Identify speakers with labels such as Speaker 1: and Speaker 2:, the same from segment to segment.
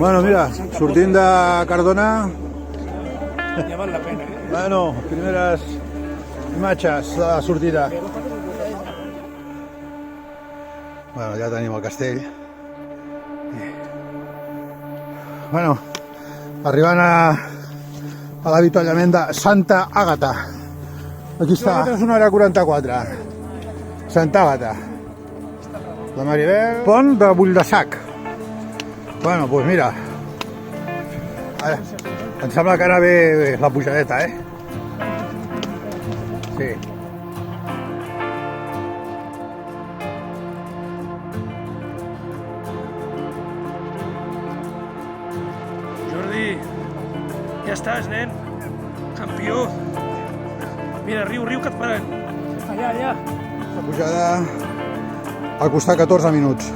Speaker 1: Bueno, mira, sortint de Cardona.
Speaker 2: Ja val la pena, eh?
Speaker 1: Bueno, primeres imatges de la sortida. Bueno, ja tenim el castell. Bueno, arribant a l'avituallament de Santa Àgata. Aquí està, és 1h44. Santa Àgata. La Maribel. Pont de Bull-de-Sac. Bueno, doncs mira. Ara, em sembla que ara ve la pujadeta, eh? Sí.
Speaker 2: Jordi, ja estàs, nen. Campió. Mira, riu, que et faran. Allà.
Speaker 1: La pujada ha costat 14 minuts.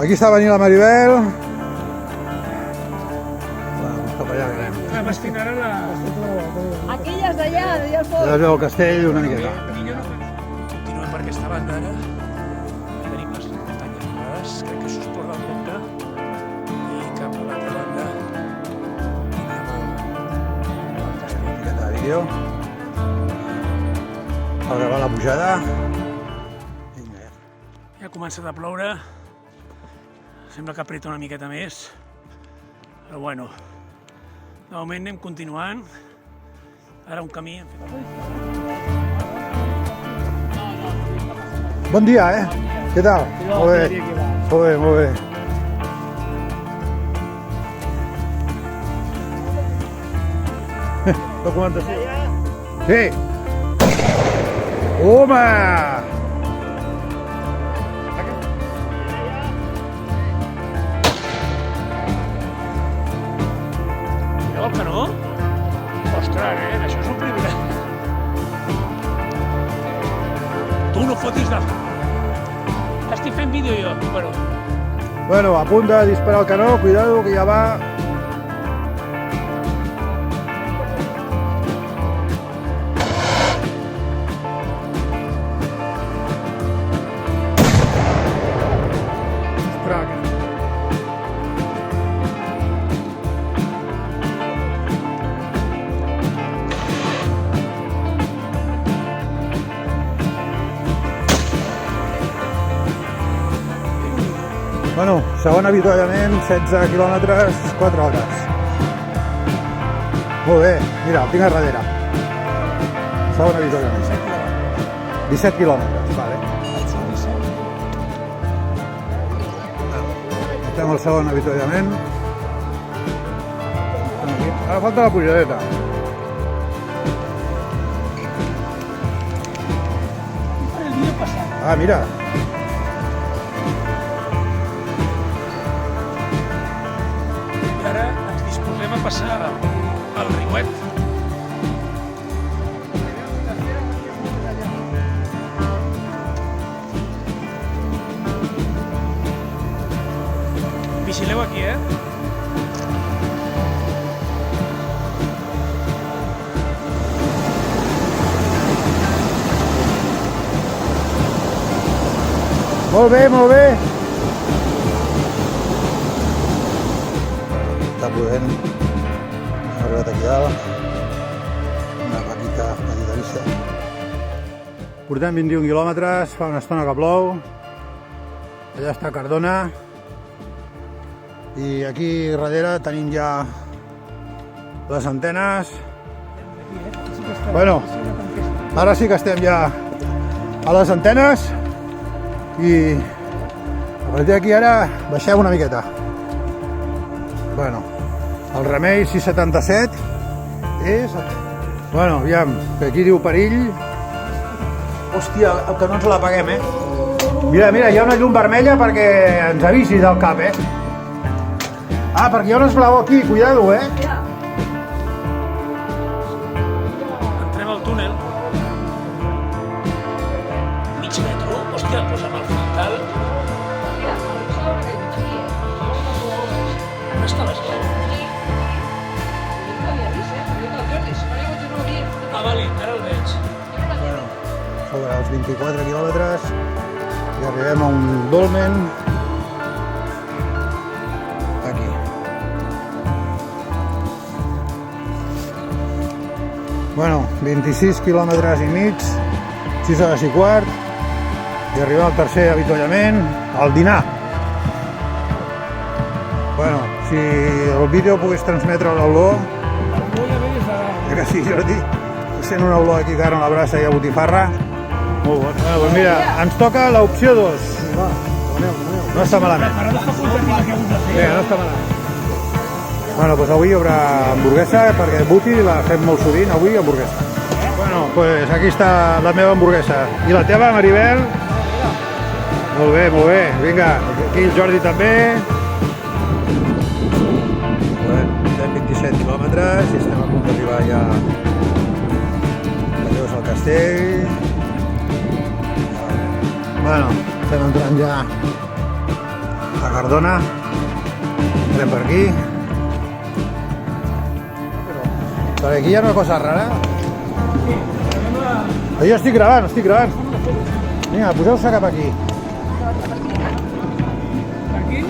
Speaker 1: Aquí està venint la Maribel. Cap allà que anem.
Speaker 2: M'estimar a la...
Speaker 3: Aquelles d'allà, d'allà al
Speaker 1: Ja
Speaker 3: fons.
Speaker 1: es veu el castell una miqueta.
Speaker 2: Millor no fem. Continuem per aquesta banda, ara. Tenim les muntanyes nevades. Crec que això es porta al compte. I cap a l'altra banda. Anem al castell.
Speaker 1: Una miqueta de vídeo. Per gravar la pujada.
Speaker 2: Ja ha començat a ploure. Sembla que apreta una miqueta més. Però bueno, de moment anem continuant. Ara un camí.
Speaker 1: Bon dia, eh? Què tal? Molt bé. Molt bé. Documentació. Sí. Home!
Speaker 2: Mireu el canó? Ostres, això és un privilegi. Tu no fotis de... Estic fent vídeo jo, però...
Speaker 1: Bueno, a punt de disparar el canó, cuidado que ja va. Bueno, segon avituallament, 16 quilòmetres, 4 hores. Molt bé, mira, el tinc a darrere. Segon avituallament. 17 quilòmetres, vale. Estem al segon avituallament. Ara falta la pujadeta. Ah, mira.
Speaker 2: I ara ens disposem a passar al riuet. Vigileu aquí, eh?
Speaker 1: Molt bé, molt bé. Està podent. Hem arribat aquí dalt. Una petita vista. Portem 21 quilòmetres, fa una estona que plou. Allà està Cardona. I aquí darrere tenim ja les antenes. Bueno, ara sí que estem ja a les antenes. I a partir d'aquí ara baixem una miqueta. Bueno, el remei 677 és... Bueno, aviam, que aquí diu perill. Hòstia, que no ens l'apaguem, eh? Mira, hi ha una llum vermella perquè ens avisi del cap, eh? Ah, perquè hi ha un esglaó aquí, cuidado, eh?
Speaker 2: Entrem al túnel. Mig metro? Hòstia, doncs amb el frontal... On està l'esglaó? Ah, vale, ara el veig.
Speaker 1: Bueno, sobre els 24 quilòmetres i arribem a un dolmen aquí. Bueno, 26 quilòmetres i mig, 6 hores i quart, i arribem al tercer avituallament, al dinar. Bueno, si el vídeo pogués transmetre l'olor, que sí, Jordi, sent una olor aquí cara a la brasa i a botifarra, molt bon. Bueno, doncs mira, ens toca l'opció 2. No està malament. Vinga, no està malament. Bueno, doncs avui hi haurà hamburguesa, perquè Buti la fem molt sovint, avui hamburguesa. Bueno, doncs aquí està la meva hamburguesa. I la teva, Maribel? Molt bé, molt bé. Vinga, aquí el Jordi també. Bueno, 27 quilòmetres i estem a punt d'arribar ja a Lleus al Castell. Bueno, estem entrant ja a Cardona. Entrem per aquí. Però aquí hi ha una cosa rara. Jo estic gravant, Vinga, poseu-se cap aquí.
Speaker 2: Aquí?